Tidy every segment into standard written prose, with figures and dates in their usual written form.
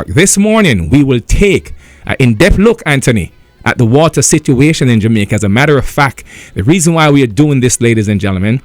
This morning, we will take an in-depth look, Anthony, at the water situation in Jamaica. As a matter of fact, the reason why we are doing this, ladies and gentlemen,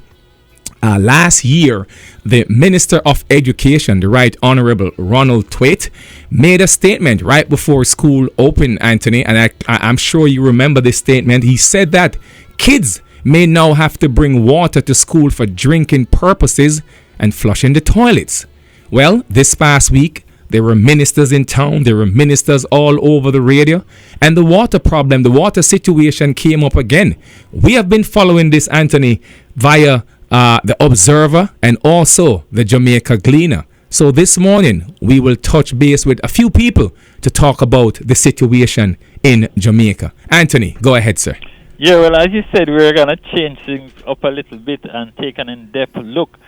last year, the Minister of Education, the Right Honorable Ronald Twait, made a statement right before school opened, Anthony, and I'm sure you remember this statement. He said that kids may now have to bring water to school for drinking purposes and flushing the toilets. Well, this past week, there were ministers in town, there were ministers all over the radio, and the water problem, the water situation came up again. We have been following this, Anthony, via the Observer and also the Jamaica Gleaner. So this morning, we will touch base with a few people to talk about the situation in Jamaica. Anthony, go ahead, sir. Yeah, well, as you said, we're going to change things up a little bit and take an in-depth look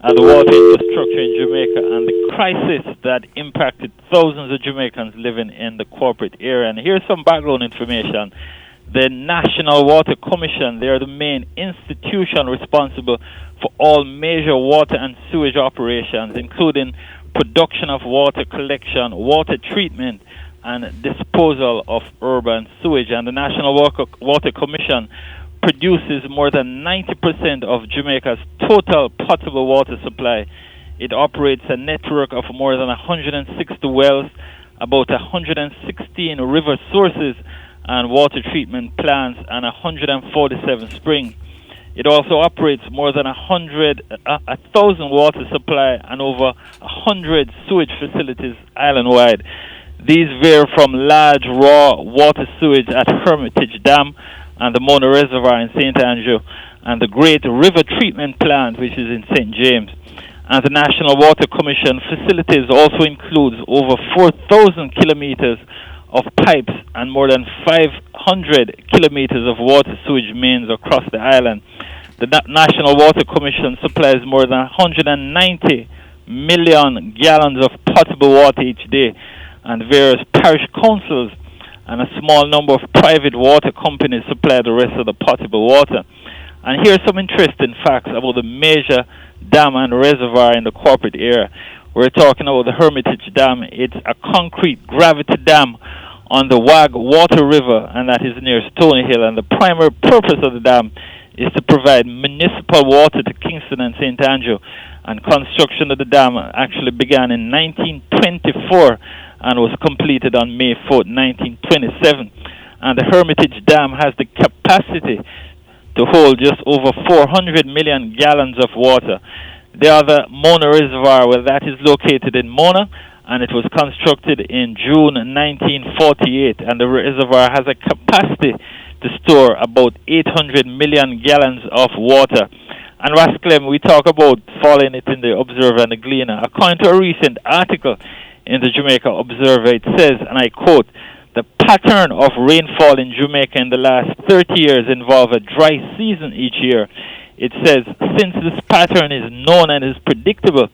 at the water infrastructure in Jamaica and the crisis that impacted thousands of Jamaicans living in the corporate area. And here's some background information. The National Water Commission, they are the main institution responsible for all major water and sewage operations, including production of water collection, water treatment, and disposal of urban sewage. And the National Water Commission produces more than 90% of Jamaica's total potable water supply. It operates a network of more than 160 wells, about 116 river sources and water treatment plants, and 147 springs. It also operates more than 1,000 water supply and over 100 sewage facilities island-wide. These vary from large raw water sewage at Hermitage Dam and the Moana Reservoir in St. Andrew, and the Great River Treatment Plant, which is in St. James. And the National Water Commission facilities also includes over 4,000 kilometers of pipes and more than 500 kilometers of water sewage mains across the island. The National Water Commission supplies more than 190 million gallons of potable water each day, and various parish councils and a small number of private water companies supply the rest of the potable water. And here's some interesting facts about the major dam and reservoir in the corporate area. We're talking about the Hermitage Dam. It's a concrete gravity dam on the Wag Water River, and that is near Stony Hill. And the primary purpose of the dam is to provide municipal water to Kingston and St. Andrew. And construction of the dam actually began in 1924 and was completed on May 4, 1927. And the Hermitage Dam has the capacity to hold just over 400 million gallons of water. The other Moana Reservoir, well, that is located in Moana, and it was constructed in June 1948, and the reservoir has a capacity to store about 800 million gallons of water. And Rasclem, we talk about following it in the Observer and the Gleaner. According to a recent article in the Jamaica Observer, it says, and I quote, "The pattern of rainfall in Jamaica in the last 30 years involve a dry season each year." It says, "Since this pattern is known and is predictable,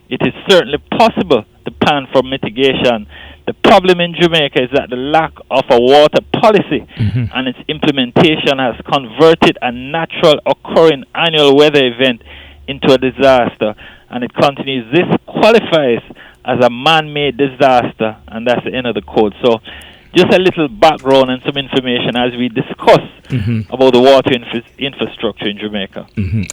it is certainly possible to plan for mitigation. The problem in Jamaica is that the lack of a water policy and its implementation has converted a natural occurring annual weather event into a disaster." And it continues, "This qualifies as a man-made disaster," and that's the end of the quote. So just a little background and some information as we discuss about the water infrastructure in Jamaica.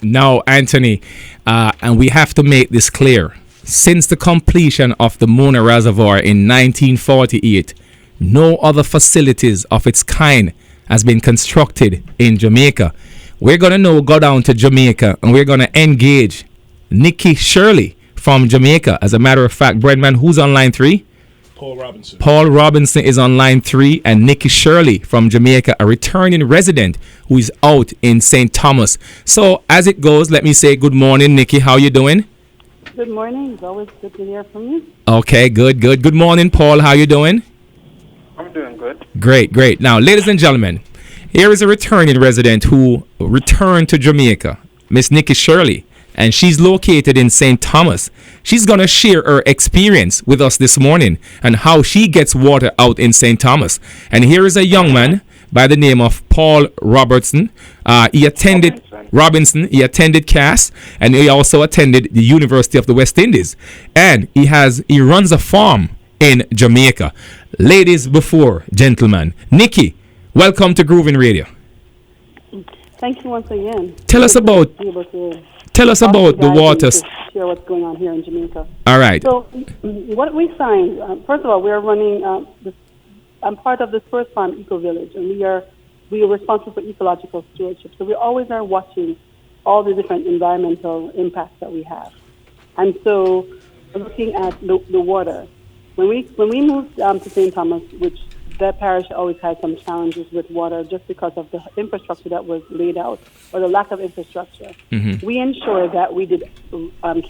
Now, Anthony, and we have to make this clear. Since the completion of the Moana Reservoir in 1948, no other facilities of its kind has been constructed in Jamaica. We're going to now go down to Jamaica and we're going to engage Nikki Shirley from Jamaica. As a matter of fact, Breadman, who's on line 3? Paul Robinson. Paul Robinson is on line 3, and Nikki Shirley from Jamaica, a returning resident who is out in St. Thomas. So as it goes, let me say good morning, Nikki. How you doing? Good morning. It's always good to hear from you. Okay, good. Good morning, Paul. How you doing? I'm doing good. Great. Now, ladies and gentlemen, here is a returning resident who returned to Jamaica, Miss Nikki Shirley, and she's located in St. Thomas. She's going to share her experience with us this morning and how she gets water out in St. Thomas. And here is a young man by the name of Paul Robertson. He attended CAS, and he also attended the University of the West Indies. And he runs a farm in Jamaica. Ladies before gentlemen, Nikki, welcome to Groovin Radio. Thank you once again. Tell us about the water. Share what's going on here in Jamaica. All right. So, what we find, first of all, we are running. I'm part of the First Farm Eco Village, and we are responsible for ecological stewardship. So we always are watching all the different environmental impacts that we have. And so, looking at the water, when we moved to St. Thomas, which that parish always had some challenges with water just because of the infrastructure that was laid out or the lack of infrastructure. Mm-hmm. We ensured that we did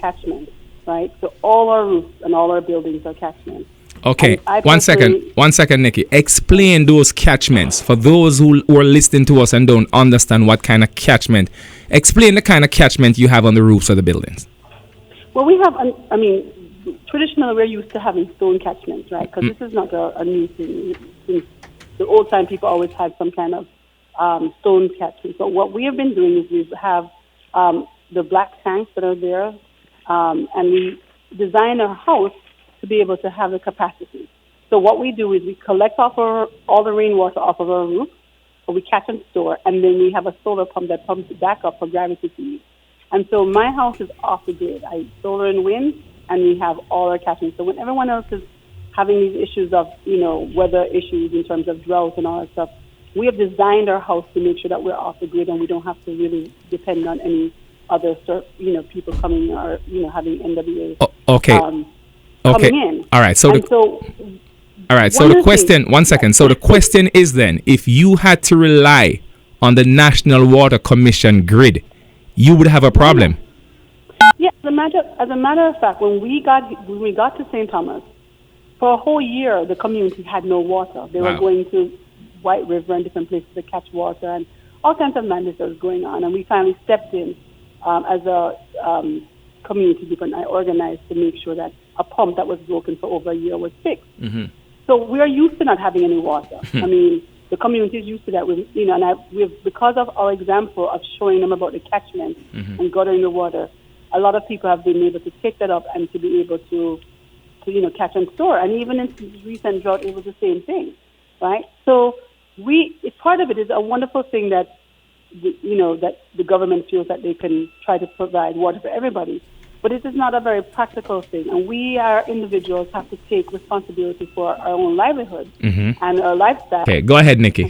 catchment, right? So all our roofs and all our buildings are catchment. Okay, one second, Nikki. Explain those catchments for those who are listening to us and don't understand what kind of catchment. Explain the kind of catchment you have on the roofs of the buildings. Well, we have, traditionally we're used to having stone catchments, right? Because this is not a new thing. Since the old time, people always had some kind of stone catchment. So what we have been doing is we have the black tanks that are there, and we design a house to be able to have the capacity. So what we do is we collect all the rainwater off of our roof, or we catch and store, and then we have a solar pump that pumps it back up for gravity to use. And so my house is off the grid. I solar and wind, and we have all our catchment. So when everyone else is having these issues of, weather issues in terms of drought and all that stuff, we have designed our house to make sure that we're off the grid and we don't have to really depend on any other, people coming or, having NWA. Coming in. All right. So the question, one second. So the question is then, if you had to rely on the National Water Commission grid, you would have a problem. Yeah, as a matter of fact, when we got to St. Thomas, for a whole year, the community had no water. They were going to White River and different places to catch water, and all kinds of madness was going on. And we finally stepped in as a community group, and I organized to make sure that a pump that was broken for over a year was fixed. Mm-hmm. So we are used to not having any water. The community is used to that. Because of our example of showing them about the catchment and guttering the water, a lot of people have been able to take that up and to be able to catch and store. And even in recent drought, it was the same thing, right? So part of it is a wonderful thing that that the government feels that they can try to provide water for everybody. But it is not a very practical thing. And we, our individuals, have to take responsibility for our own livelihood and our lifestyle. Okay, go ahead, Nikki.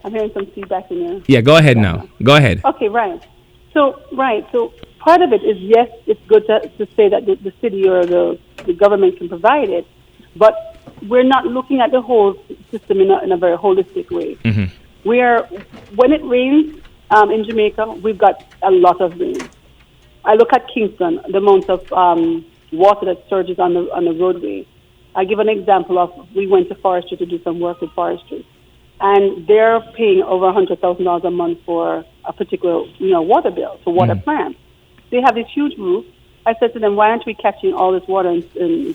I'm hearing some feedback in there. Yeah, go ahead now. Go ahead. Okay, right. So part of it is, yes, it's good to say that the city or the government can provide it, but we're not looking at the whole system in a very holistic way. When it rains in Jamaica, we've got a lot of rain. I look at Kingston, the amount of water that surges on the roadway. I give an example of, we went to forestry to do some work with forestry, and they're paying over $100,000 a month for a particular water bill to water plants. They have this huge roof. I said to them, why aren't we catching all this water and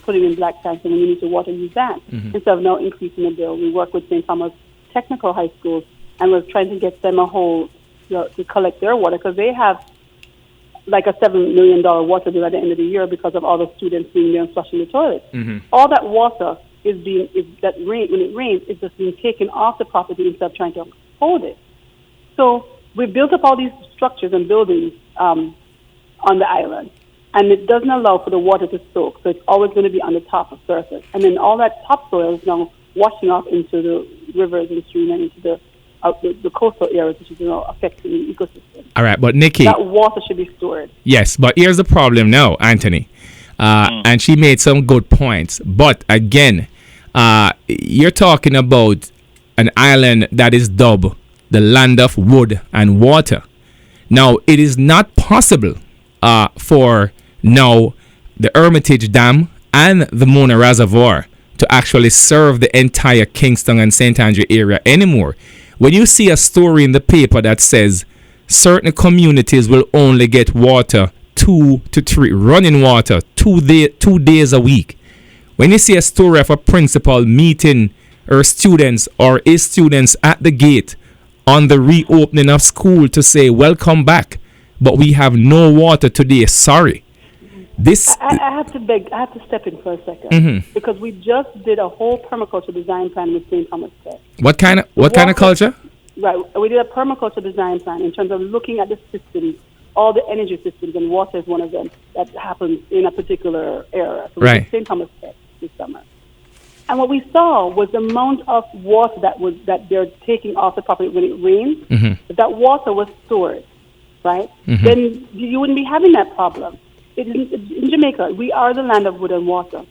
putting it in black tanks, and when we need to water, use that instead of now increasing the bill? We work with St. Thomas Technical High School, and we're trying to get them a whole to collect their water, because they have like a $7 million water bill at the end of the year because of all the students being there and flushing the toilets. All that water when it rains, is just being taken off the property instead of trying to hold it. So we built up all these structures and buildings on the island, and it doesn't allow for the water to soak, so it's always going to be on the top of surface. And then all that topsoil is now washing off into the rivers and streams and into the coastal areas, which is affecting the ecosystem. All right, but Nikki, that water should be stored. Yes, but here's the problem now, Anthony. And she made some good points. But again, you're talking about an island that is dubbed the land of wood and water. Now, it is not possible for now the Hermitage Dam and the Moana Reservoir to actually serve the entire Kingston and St. Andrew area anymore. When you see a story in the paper that says certain communities will only get water 2 to 3 running water 2 days a week, when you see a story of a principal meeting her students or his students at the gate on the reopening of school to say welcome back, but we have no water today, sorry, This I have to step in for a second because we just did a whole permaculture design plan with St. Thomas Tech. what kind of culture? Right, we did a permaculture design plan in terms of looking at the systems, all the energy systems, and water is one of them that happens in a particular area. So we did St. Thomas Tech this summer. And what we saw was the amount of water that they're taking off the property when it rains. If that water was stored, right? Then you wouldn't be having that problem. In Jamaica, we are the land of wood and water,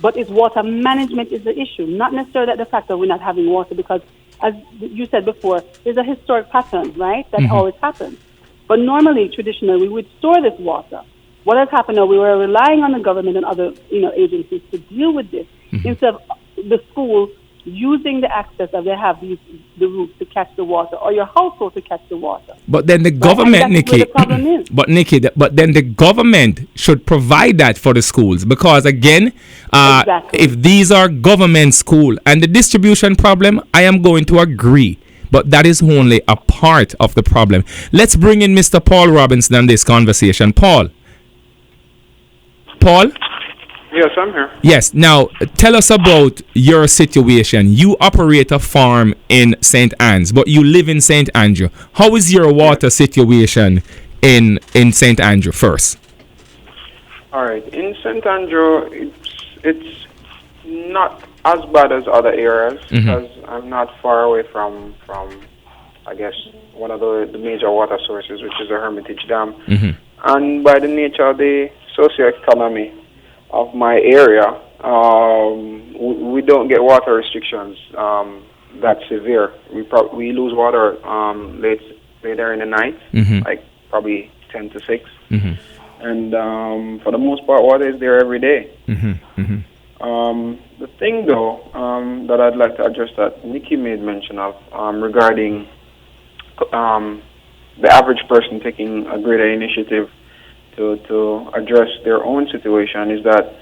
but it's water management is the issue, not necessarily the fact that we're not having water, because as you said before, there's a historic pattern, right? That always happens. But normally, traditionally, we would store this water. What has happened now, we were relying on the government and other agencies to deal with this instead of the school using the access that they have, the roofs to catch the water, or your household to catch the water. But then the government, Nikki, but then the government should provide that for the schools, because again, if these are government school and the distribution problem, I am going to agree. But that is only a part of the problem. Let's bring in Mr. Paul Robinson on this conversation. Paul? Yes, I'm here. Yes. Now, tell us about your situation. You operate a farm in St. Anne's, but you live in St. Andrew. How is your water situation in St. Andrew first? All right. In St. Andrew, it's not as bad as other areas because I'm not far away from I guess, one of the major water sources, which is the Hermitage Dam. And by the nature of the socioeconomy of my area, we don't get water restrictions that severe. We lose water later in the night, like probably 10 to 6. And for the most part, water is there every day. The thing, though, that I'd like to address that Nikki made mention of regarding the average person taking a greater initiative to address their own situation is that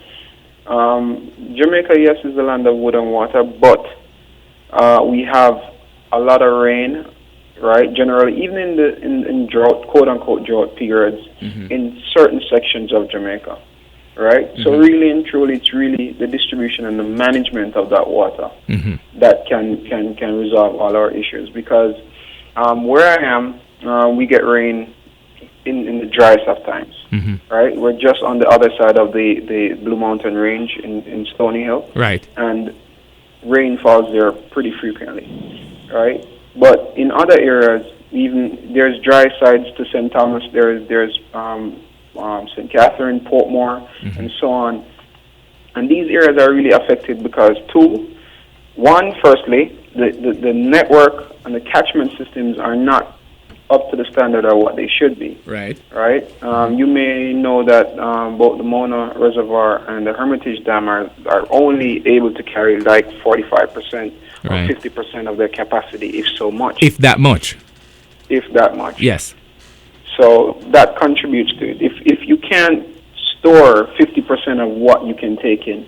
Jamaica, yes, is the land of wood and water, but we have a lot of rain, right? Generally, even in drought, quote unquote drought periods, in certain sections of Jamaica, right? So really and truly, it's really the distribution and the management of that water that can resolve all our issues. Because where I am, we get rain in the driest of times, right? We're just on the other side of the Blue Mountain Range in Stony Hill, right? And rain falls there pretty frequently, right? But in other areas, even there's dry sides to St. Thomas, there's St. Catherine, Portmore, and so on. And these areas are really affected because firstly, the network and the catchment systems are not up to the standard of what they should be. Right. You may know that both the Moana Reservoir and the Hermitage Dam are only able to carry like 45% or 50% of their capacity, if so much. If that much. Yes. So that contributes to it. If you can't store 50% of what you can take in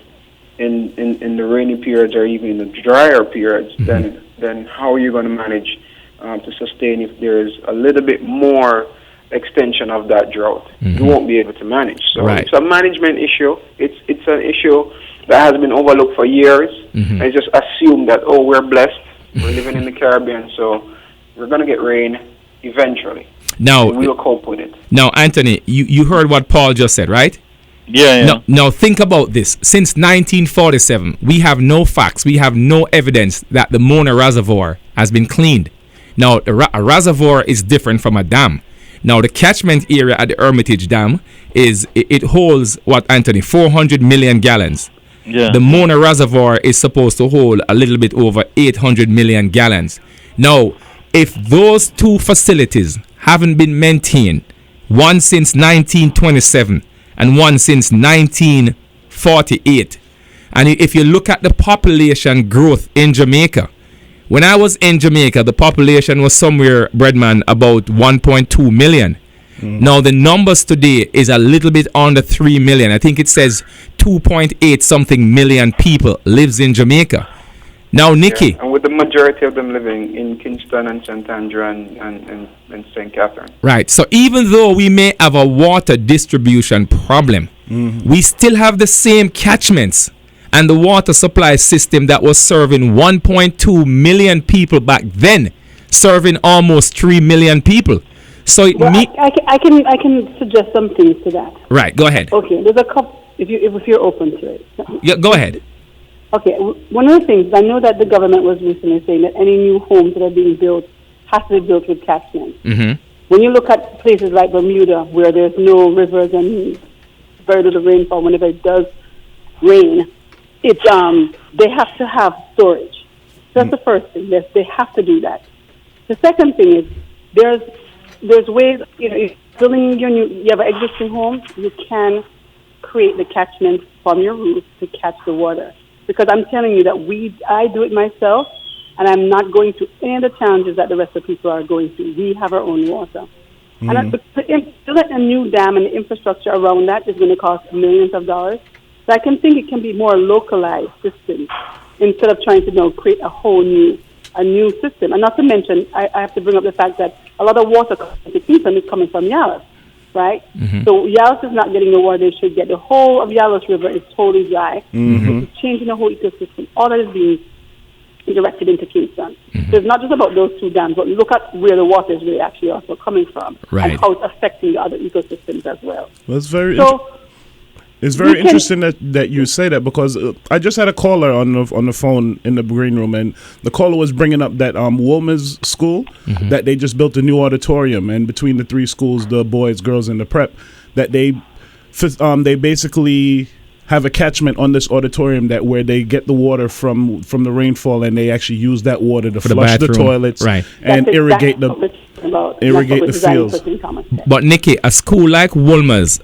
the rainy periods or even in the drier periods, then how are you going to manage to sustain if there's a little bit more extension of that drought? You won't be able to manage. So it's a management issue. It's an issue that has been overlooked for years. And just assume that, we're blessed. We're living in the Caribbean, so we're going to get rain eventually. Now, we will cope with it. Now, Anthony, you heard what Paul just said, right? Yeah. Now, think about this. Since 1947, we have no facts, we have no evidence that the Moana Reservoir has been cleaned. Now, a reservoir is different from a dam. Now, the catchment area at the Hermitage Dam it holds, 400 million gallons. Yeah. The Moana Reservoir is supposed to hold a little bit over 800 million gallons. Now, if those two facilities haven't been maintained, one since 1927 and one since 1948, and if you look at the population growth in Jamaica, when I was in Jamaica, the population was somewhere, Breadman, about 1.2 million. Now, the numbers today is a little bit under 3 million. I think it says 2.8 something million people lives in Jamaica. Now, Nikki. Yeah, and with the majority of them living in Kingston and St. Andrew and St. Catherine. Right. So even though we may have a water distribution problem, We still have the same catchments and the water supply system that was serving 1.2 million people back then, serving almost 3 million people. So I can suggest some things to that. Right, go ahead. Okay, there's a couple. If you're open to it. Yeah, go ahead. Okay, one of the things, I know that the government was recently saying that any new homes that are being built has to be built with catchment. When you look at places like Bermuda, where there's no rivers and very little rainfall, whenever it does rain, they have to have storage. So that's the first thing. They have to do that. The second thing is there's ways, if building you have an existing home, you can create the catchment from your roof to catch the water. Because I'm telling you that I do it myself, and I'm not going through any of the challenges that the rest of the people are going through. We have our own water. And to build a new dam and the infrastructure around that is going to cost millions of dollars. So I can think it can be more localized system instead of trying to create a whole new system. And not to mention, I have to bring up the fact that a lot of water is coming from Yalis, right? So Yalis is not getting the water they should get. The whole of Yalis River is totally dry. It's changing the whole ecosystem. All that is being directed into Kingston. So it's not just about those two dams, but look at where the water is really actually also coming from and how it's affecting the other ecosystems as well. That's very It's very interesting that you say that, because I just had a caller on the phone in the green room, and the caller was bringing up that Woma's school, that they just built a new auditorium, and between the three schools, the boys, girls, and the prep, that they basically have a catchment on this auditorium that where they get the water from the rainfall, and they actually use that water to flush the toilets and irrigate the fields. But Nikki, a school like Woolmer's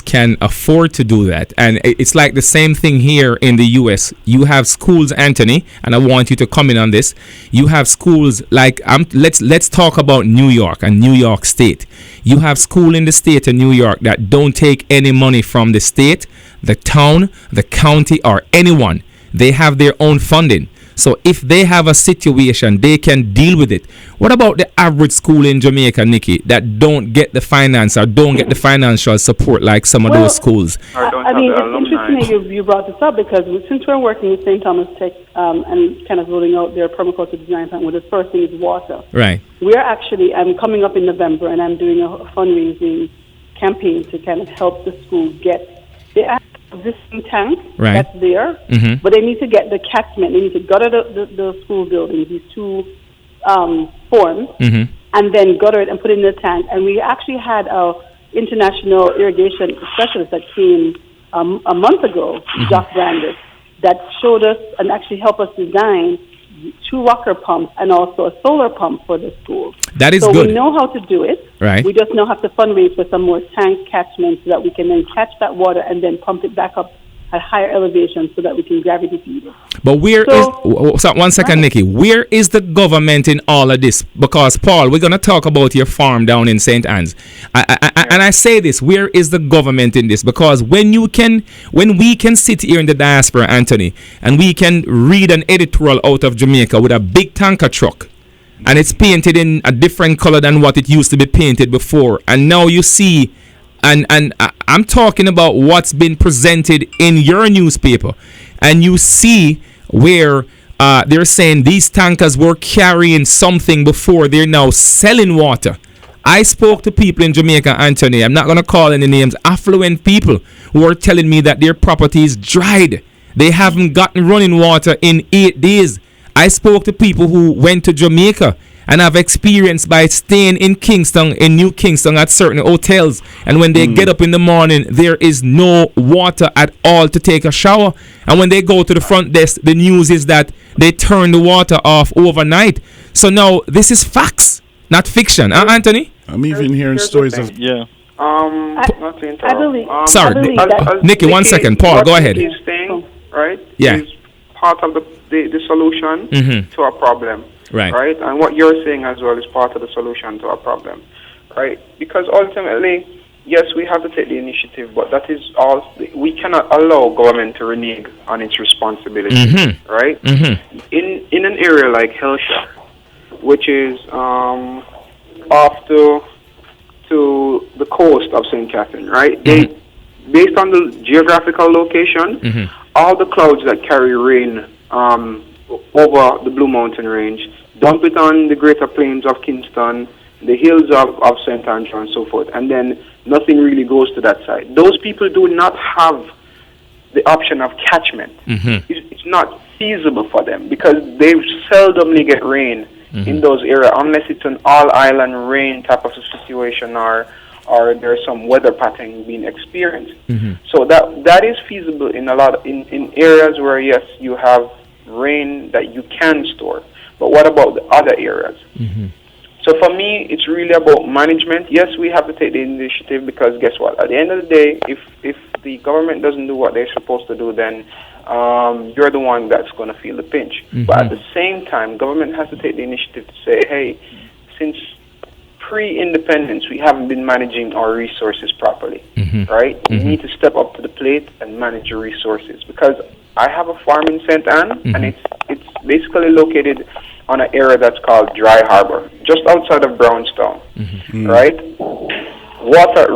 can afford to do that, and it's like the same thing here in the U.S. You have schools, Anthony, and I want you to come in on this. You have schools like let's talk about New York and New York State. You have school in the state of New York that don't take any money from the state, the town, the county, or anyone. They have their own funding. So if they have a situation, they can deal with it. What about the average school in Jamaica, Nikki, that don't get the finance or don't get the financial support like some of those schools? I mean, it's interesting that you brought this up, because since we're working with St. Thomas Tech and kind of rolling out their permaculture design plan, well, the first thing is water. Right. I'm coming up in November, and I'm doing a fundraising campaign to kind of help the school get the existing tank that's there, but they need to get the catchment. They need to gutter the school building, these two forms, and then gutter it and put it in the tank. And we actually had a international irrigation specialist that came a month ago, Jock Brandis, that showed us and actually helped us design 2 rocker pumps and also a solar pump for the school. That is good. So we know how to do it. Right. We just now have to fundraise for some more tank catchments so that we can then catch that water and then pump it back up at higher elevation so that we can gravity feed it. But one second, Nikki, where is the government in all of this? Because, Paul, we're going to talk about your farm down in St. Anne's. And I say this, where is the government in this? Because when we can sit here in the diaspora, Anthony, and we can read an editorial out of Jamaica with a big tanker truck, and it's painted in a different color than what it used to be painted before, and now you see, and I'm talking about what's been presented in your newspaper, and you see where they're saying these tankers were carrying something before, they're now selling water. I spoke to people in Jamaica, Anthony, I'm not going to call any names, affluent people who are telling me that their properties dried. They haven't gotten running water in 8 days. I spoke to people who went to Jamaica and have experience by staying in Kingston, in New Kingston, at certain hotels, and when they get up in the morning, there is no water at all to take a shower. And when they go to the front desk, the news is that they turn the water off overnight. So now this is facts, not fiction. Anthony? I'm even hearing stories of... Yeah. Not to interrupt. I believe... Sorry, Nikki, 1 second. Paul, go ahead. He's saying, right? Yeah. Is part of the solution to a problem. Right. And what you're saying as well is part of the solution to our problem. Right? Because ultimately, yes, we have to take the initiative, but that is all. We cannot allow government to renege on its responsibility. Right? In an area like Hillshire, which is off to the coast of St. Catherine, right? based on the geographical location, all the clouds that carry rain over the Blue Mountain Range, dump it on the Greater Plains of Kingston, the hills of St. Andrew and so forth, and then nothing really goes to that side. Those people do not have the option of catchment. It's not feasible for them because they seldomly get rain in those areas unless it's an all-island rain type of a situation or there's some weather pattern being experienced. So that is feasible in a lot in areas where yes you have rain that you can store. But what about the other areas? So for me, it's really about management. Yes, we have to take the initiative because guess what? At the end of the day, if the government doesn't do what they're supposed to do, then you're the one that's going to feel the pinch. But at the same time, government has to take the initiative to say, hey, since pre-independence, we haven't been managing our resources properly, right? We need to step up to the plate and manage your resources because I have a farm in St. Anne, and it's basically located on an area that's called Dry Harbor, just outside of Brownstown, right?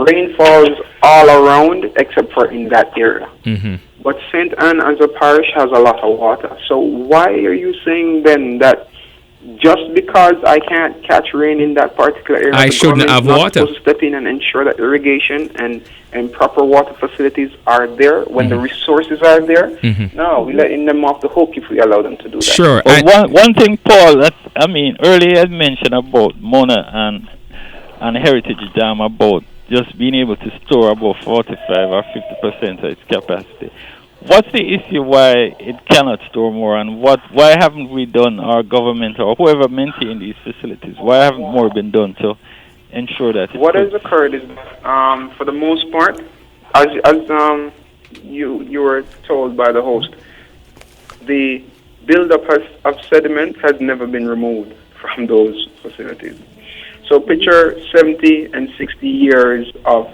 Rain falls all around except for in that area. But St. Anne as a parish has a lot of water. So why are you saying then that just because I can't catch rain in that particular area, I shouldn't have water? Supposed to step in and ensure that irrigation and proper water facilities are there when the resources are there? No, we're letting them off the hook if we allow them to do that. Sure. Well, one thing, Paul, earlier I mentioned about Moana and Heritage Dam about just being able to store about 45 or 50% of its capacity. What's the issue why it cannot store more, and why haven't we done, our government or whoever maintains these facilities, why haven't more been done to ensure that? What has occurred is, for the most part, as you were told by the host, the buildup of sediment has never been removed from those facilities. So picture 70 and 60 years of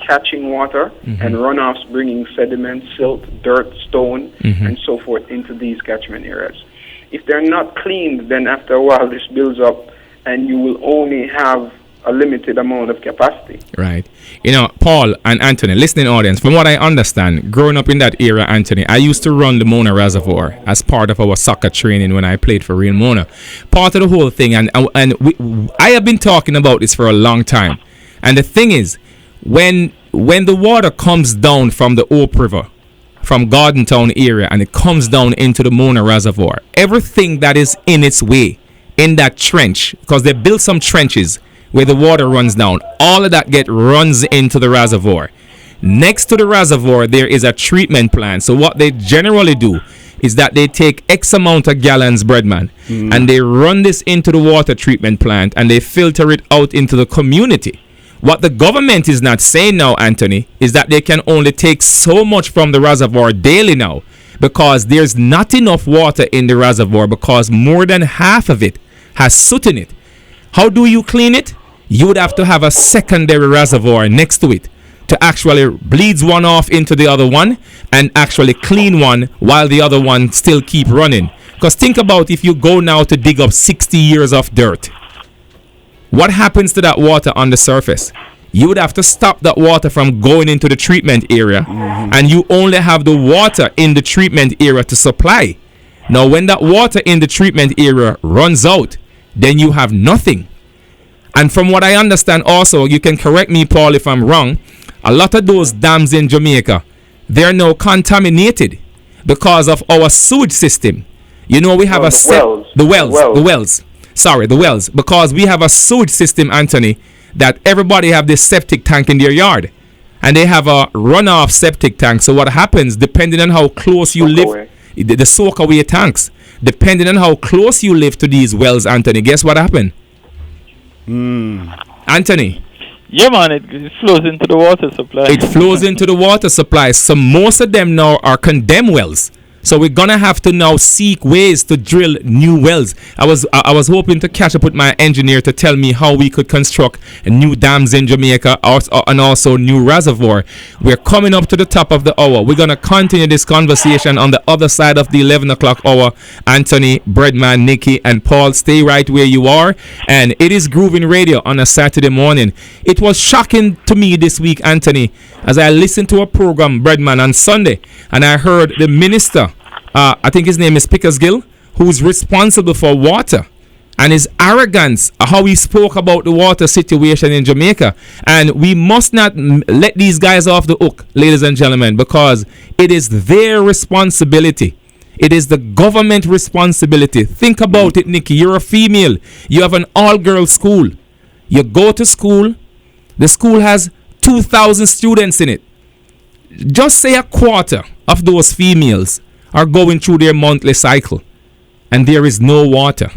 catching water and runoffs bringing sediment, silt, dirt, stone, and so forth into these catchment areas. If they're not cleaned, then after a while this builds up and you will only have a limited amount of capacity. Right. You know, Paul and Anthony, listening audience, from what I understand, growing up in that area, Anthony, I used to run the Moana Reservoir as part of our soccer training when I played for Real Moana. Part of the whole thing, and I have been talking about this for a long time. And the thing is, when the water comes down from the Oak River, from Gardentown area, and it comes down into the Moana Reservoir, everything that is in its way, in that trench, because they built some trenches where the water runs down, all of that runs into the reservoir. Next to the reservoir, there is a treatment plant. So what they generally do is that they take X amount of gallons, Breadman, and they run this into the water treatment plant, and they filter it out into the community. What the government is not saying now, Anthony, is that they can only take so much from the reservoir daily now because there's not enough water in the reservoir because more than half of it has soot in it. How do you clean it? You would have to have a secondary reservoir next to it to actually bleeds one off into the other one and actually clean one while the other one still keep running. Because think about if you go now to dig up 60 years of dirt. What happens to that water on the surface? You would have to stop that water from going into the treatment area, and you only have the water in the treatment area to supply. Now, when that water in the treatment area runs out, then you have nothing. And from what I understand also, you can correct me, Paul, if I'm wrong, a lot of those dams in Jamaica, they're now contaminated because of our sewage system. You know, we have the wells. Sorry, the wells, because we have a sewage system, Anthony, that everybody have this septic tank in their yard, and they have a runoff septic tank. So what happens, depending on how close you live, the soak away tanks, depending on how close you live to these wells, Anthony, guess what happened? Anthony? Yeah, man, it flows into the water supply. It flows into the water supply. So most of them now are condemned wells. So we're gonna have to now seek ways to drill new wells. I was hoping to catch up with my engineer to tell me how we could construct new dams in Jamaica and also new reservoir. We're coming up to the top of the hour. We're gonna continue this conversation on the other side of the 11 o'clock hour. Anthony, Breadman, Nikki, and Paul, stay right where you are. And it is Groovin Radio on a Saturday morning. It was shocking to me this week, Anthony, as I listened to a program, Breadman, on Sunday, and I heard the minister, I think his name is Pickersgill, who's responsible for water, and his arrogance, how he spoke about the water situation in Jamaica. And we must not let these guys off the hook, ladies and gentlemen, because it is their responsibility. It is the government responsibility. Think about it, Nikki. You're a female. You have an all-girls school. You go to school. The school has 2,000 students in it. Just say a quarter of those females are going through their monthly cycle, and there is no water.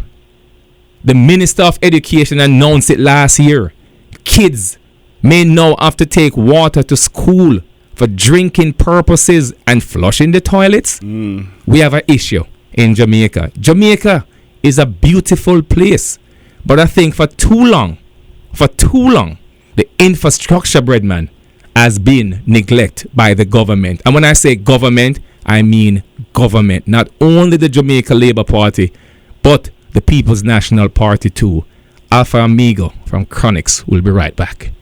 The Minister of Education announced it last year. Kids may now have to take water to school for drinking purposes and flushing the toilets. We have an issue in Jamaica. Jamaica is a beautiful place, but I think for too long, the infrastructure, Breadman, has been neglected by the government. And when I say government, I mean government. Not only the Jamaica Labour Party, but the People's National Party too. Alpha Amigo from Chronics will be right back.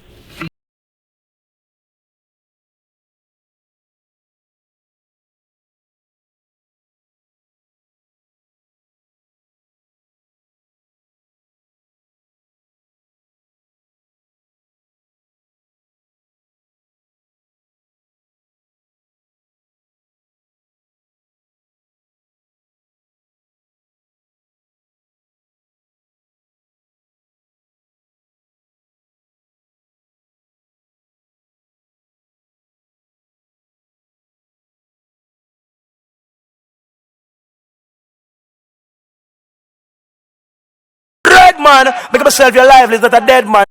Man, make myself your life is not a dead man.